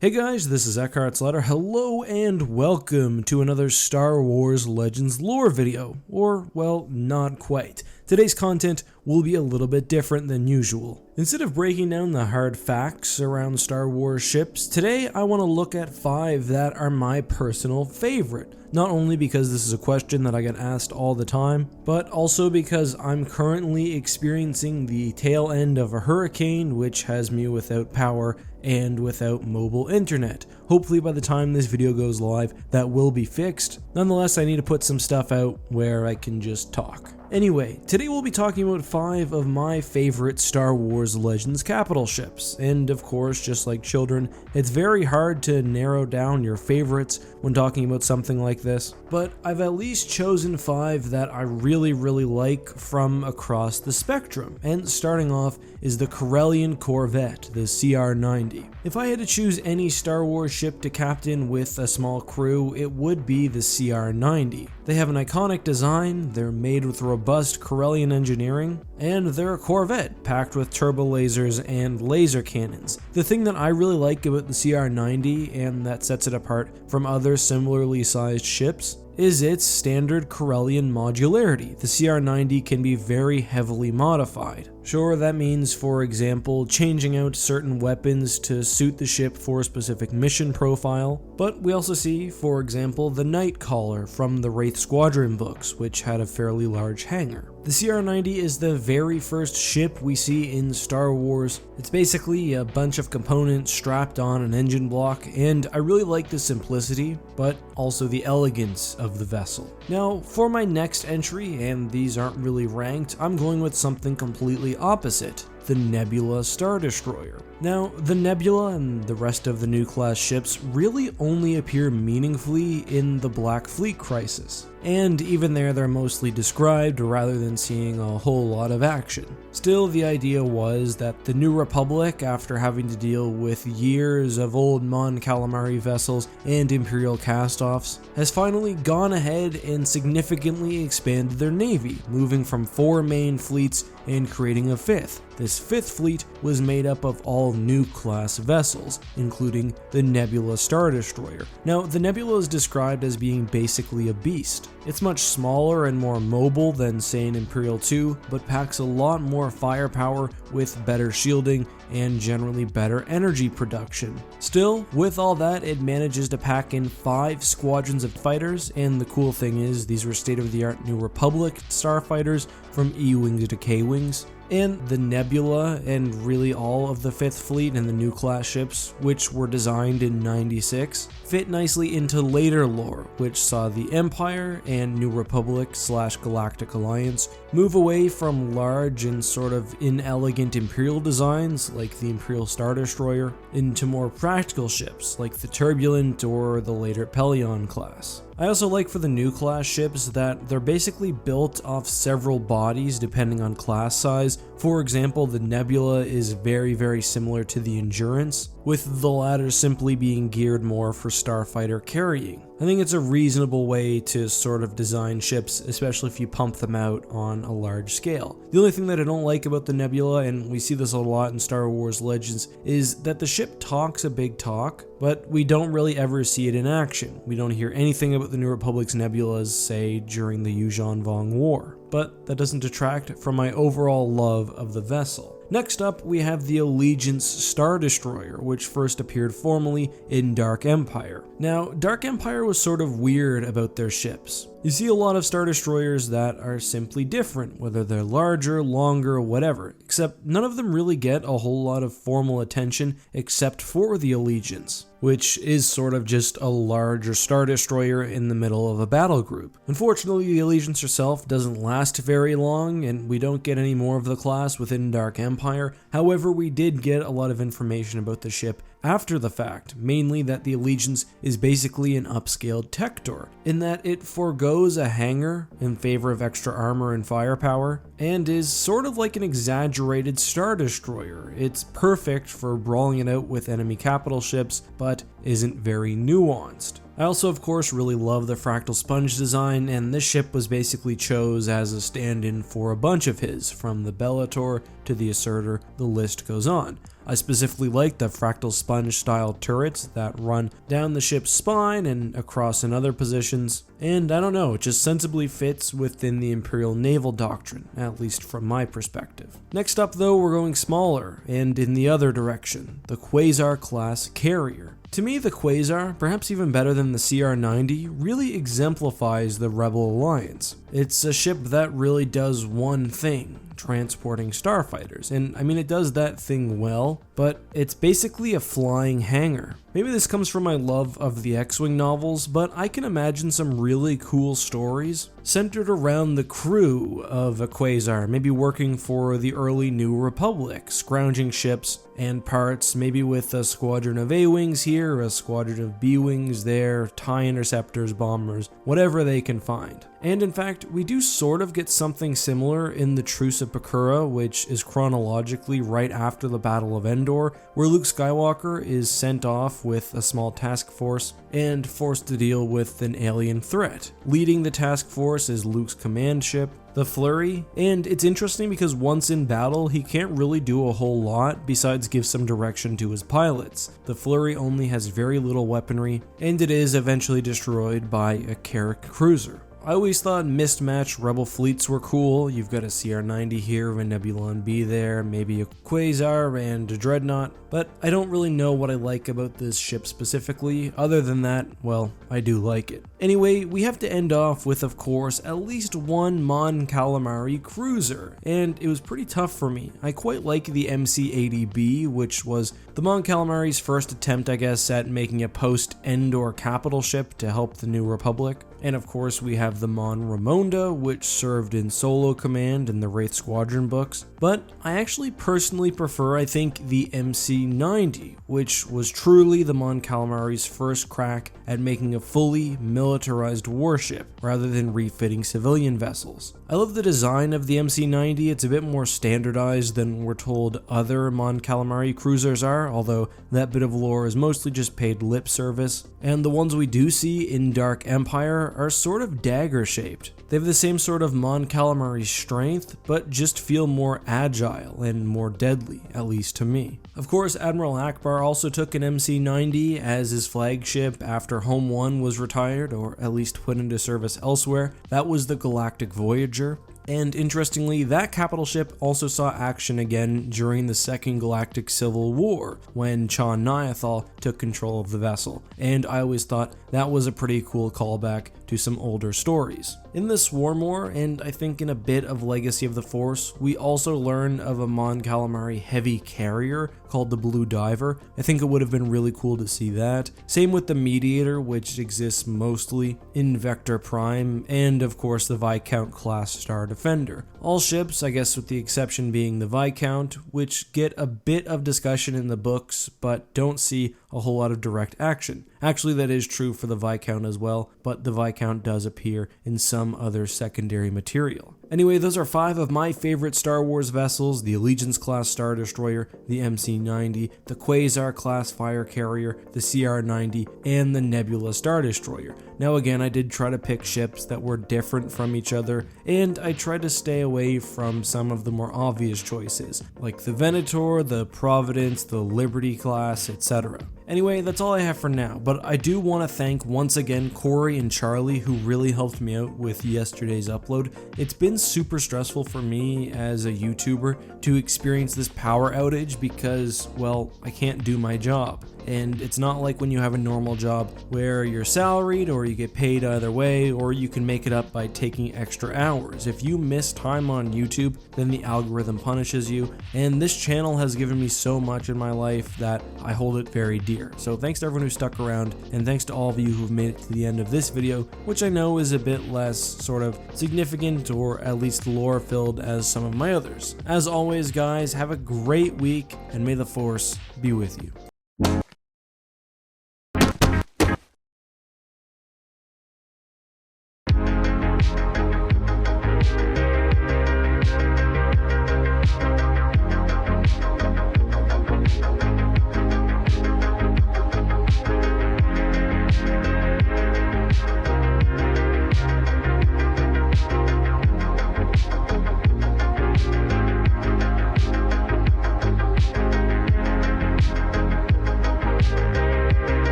Hey guys, this is EckhartsLadder. Hello and welcome to another Star Wars Legends lore video. Or, well, not quite. Today's content will be a little bit different than usual. Instead of breaking down the hard facts around Star Wars ships, today I want to look at 5 that are my personal favorite. Not only because this is a question that I get asked all the time, but also because I'm currently experiencing the tail end of a hurricane which has me without power and without mobile internet. Hopefully by the time this video goes live, that will be fixed. Nonetheless, I need to put some stuff out where I can just talk. Anyway, today we'll be talking about 5 of my favorite Star Wars Legends capital ships, and of course, just like children, it's very hard to narrow down your favorites when talking about something like this, but I've at least chosen 5 that I really like from across the spectrum, and starting off is the Karelian Corvette, the CR90. If I had to choose any Star Wars ship to captain with a small crew, it would be the CR90. They have an iconic design, they're made with robust Karelian engineering, and they're a Corvette packed with turbo lasers and laser cannons. The thing that I really like about the CR90 and that sets it apart from other similarly sized ships is its standard Karelian modularity. The CR90 can be very heavily modified. Sure, that means, for example, changing out certain weapons to suit the ship for a specific mission profile, but we also see, for example, the Nightcaller from the Wraith Squadron books, which had a fairly large hangar. The CR90 is the very first ship we see in Star Wars. It's basically a bunch of components strapped on an engine block, and I really like the simplicity, but also the elegance of the vessel. Now, for my next entry, and these aren't really ranked, I'm going with something completely opposite. The Nebula Star Destroyer. Now, the Nebula and the rest of the new class ships really only appear meaningfully in the Black Fleet Crisis, and even there they're mostly described rather than seeing a whole lot of action. Still, the idea was that the New Republic, after having to deal with years of old Mon Calamari vessels and Imperial cast-offs, has finally gone ahead and significantly expanded their navy, moving from 4 main fleets and creating a 5th. This 5th fleet was made up of all new class vessels, including the Nebula Star Destroyer. Now, the Nebula is described as being basically a beast. It's much smaller and more mobile than, say, an Imperial 2, but packs a lot more firepower with better shielding and generally better energy production. Still, with all that, it manages to pack in 5 squadrons of fighters, and the cool thing is these were state-of-the-art New Republic starfighters from E-Wings to K-Wings. And the Nebula and really all of the 5th fleet and the new class ships, which were designed in '96, fit nicely into later lore, which saw the Empire and New Republic / Galactic Alliance move away from large and sort of inelegant Imperial designs like the Imperial Star Destroyer into more practical ships like the Turbulent or the later Pelion class. I also like for the new class ships that they're basically built off several bodies depending on class size. For example, the Nebula is very similar to the Endurance, with the latter simply being geared more for starfighter carrying. I think it's a reasonable way to sort of design ships, especially if you pump them out on a large scale. The only thing that I don't like about the Nebula, and we see this a lot in Star Wars Legends, is that the ship talks a big talk, but we don't really ever see it in action. We don't hear anything about the New Republic's Nebulas, say, during the Yuuzhan Vong War. But that doesn't detract from my overall love of the vessel. Next up, we have the Allegiance Star Destroyer, which first appeared formally in Dark Empire. Now, Dark Empire was sort of weird about their ships. You see a lot of Star Destroyers that are simply different, whether they're larger, longer, whatever, except none of them really get a whole lot of formal attention except for the Allegiance, which is sort of just a larger Star Destroyer in the middle of a battle group. Unfortunately, the Allegiance herself doesn't last very long, and we don't get any more of the class within Dark Empire. However, we did get a lot of information about the ship after the fact, mainly that the Allegiance is basically an upscaled Tector, in that it forgoes a hangar in favor of extra armor and firepower, and is sort of like an exaggerated Star Destroyer. It's perfect for brawling it out with enemy capital ships, but isn't very nuanced. I also of course really love the fractal sponge design, and this ship was basically chose as a stand-in for a bunch of his, from the Bellator to the Assertor, the list goes on. I specifically like the fractal sponge style turrets that run down the ship's spine and across in other positions, and I don't know, it just sensibly fits within the Imperial naval doctrine, at least from my perspective. Next up though, we're going smaller, and in the other direction, the Quasar class carrier. To me, the Quasar, perhaps even better than the CR90, really exemplifies the Rebel Alliance. It's a ship that really does one thing: transporting starfighters, and I mean it does that thing well, but it's basically a flying hangar. Maybe this comes from my love of the X-Wing novels, but I can imagine some really cool stories centered around the crew of a Quasar, maybe working for the early New Republic, scrounging ships and parts, maybe with a squadron of A-Wings here, a squadron of B-Wings there, TIE interceptors, bombers, whatever they can find. And in fact, we do sort of get something similar in the Truce of Pakura, which is chronologically right after the Battle of Endor, where Luke Skywalker is sent off with a small task force and forced to deal with an alien threat. Leading the task force is Luke's command ship, the Flurry, and it's interesting because once in battle, he can't really do a whole lot besides give some direction to his pilots. The Flurry only has very little weaponry, and it is eventually destroyed by a Karelian Cruiser. I always thought mismatched Rebel fleets were cool. You've got a CR90 here, a Nebula and B there, maybe a Quasar and a Dreadnought, but I don't really know what I like about this ship specifically. Other than that, well, I do like it. Anyway, we have to end off with, of course, at least one Mon Calamari Cruiser, and it was pretty tough for me. I quite like the MC-80B, which was the Mon Calamari's first attempt, I guess, at making a post-Endor capital ship to help the New Republic. And of course we have the Mon Ramonda, which served in Solo Command in the Wraith Squadron books, but I actually personally prefer, I think, the MC-90, which was truly the Mon Calamari's first crack at making a fully militarized warship, rather than refitting civilian vessels. I love the design of the MC-90, it's a bit more standardized than we're told other Mon Calamari cruisers are, although that bit of lore is mostly just paid lip service, and the ones we do see in Dark Empire are sort of dagger shaped. They have the same sort of Mon Calamari strength, but just feel more agile and more deadly, at least to me. Of course, Admiral Ackbar also took an MC-90 as his flagship after Home 1 was retired, or at least put into service elsewhere. That was the Galactic Voyager. And interestingly, that capital ship also saw action again during the Second Galactic Civil War, when Chon Niathal took control of the vessel, and I always thought that was a pretty cool callback to some older stories. In this Swarmore, and I think in a bit of Legacy of the Force, we also learn of a Mon Calamari heavy carrier called the Blue Diver. I think it would have been really cool to see that. Same with the Mediator, which exists mostly in Vector Prime, and of course the Viscount class Star Defender. All ships, I guess with the exception being the Viscount, which get a bit of discussion in the books, but don't see a whole lot of direct action. Actually, that is true for the Viscount as well, but the Viscount does appear in some other secondary material. Anyway, those are 5 of my favorite Star Wars vessels: the Allegiance class Star Destroyer, the MC-90, the Quasar class Fire Carrier, the CR-90, and the Nebula Star Destroyer. Now again, I did try to pick ships that were different from each other, and I tried to stay away from some of the more obvious choices, like the Venator, the Providence, the Liberty class, etc. Anyway, that's all I have for now, but I do want to thank once again Corey and Charlie, who really helped me out with yesterday's upload. It's been super stressful for me as a YouTuber to experience this power outage because, well, I can't do my job. And it's not like when you have a normal job where you're salaried or you get paid either way, or you can make it up by taking extra hours. If you miss time on YouTube, then the algorithm punishes you, and this channel has given me so much in my life that I hold it very dear. So thanks to everyone who stuck around, and thanks to all of you who've made it to the end of this video, which I know is a bit less sort of significant or at least lore filled as some of my others. As always guys, have a great week, and may the Force be with you.